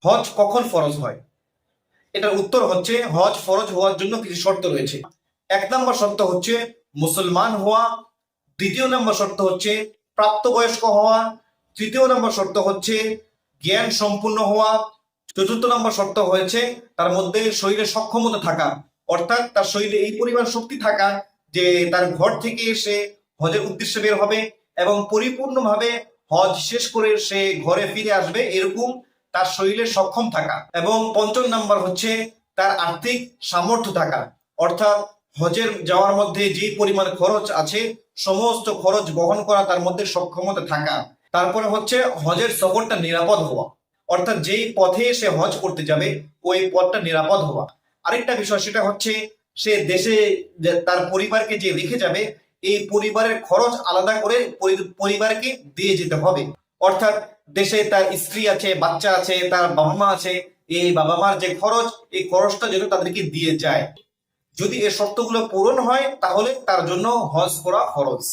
হজ কখন ফরজ হয়? এটার উত্তর হচ্ছে হজ ফরজ হওয়ার জন্য কিছু শর্ত রয়েছে। 1 নম্বর শর্ত হচ্ছে মুসলমান হওয়া। 2য় নম্বর শর্ত হচ্ছে প্রাপ্তবয়স্ক হওয়া। 3য় নম্বর শর্ত হচ্ছে জ্ঞান সম্পূর্ণ হওয়া। 4র্থ নম্বর শর্ত হয়েছে তার মধ্যে শরীরে সক্ষমতা থাকা, অর্থাৎ তার শরীরে এই পরিমাণ শক্তি থাকা যে তার ঘর থেকে সে হজের উদ্দেশ্যে বের হবে এবং পরিপূর্ণভাবে হজ শেষ করে সে ঘরে ফিরে আসবে, এরকম তার শরীরে সক্ষম থাকা। এবং 5ম নাম্বার হচ্ছে তার আর্থিক সামর্থ্য থাকা, অর্থাৎ হজের যাওয়ার মধ্যে যে পরিমাণ খরচ আছে সমস্ত খরচ বহন করা তার মধ্যে সক্ষমতা থাকা। তারপরে হচ্ছে হজের সফরটা নিরাপদ হওয়া, অর্থাৎ যেই পথে সে হজ করতে যাবে ওই পথটা নিরাপদ হওয়া। আরেকটা বিষয় সেটা হচ্ছে সে দেশে তার পরিবারকে যে রেখে যাবে এই পরিবারের খরচ আলাদা করে পরিবারকে দিয়ে যেতে হবে, অর্থাৎ দেশে তার স্ত্রী আছে, বাচ্চা আছে, তার বাবা মা আছে, এই বাবা মার যে খরচ এই খরচটা যেন তাদেরকে দিয়ে যায়। যদি এই শর্তগুলো পূরণ হয় তাহলে তার জন্য হজ করা ফরজ।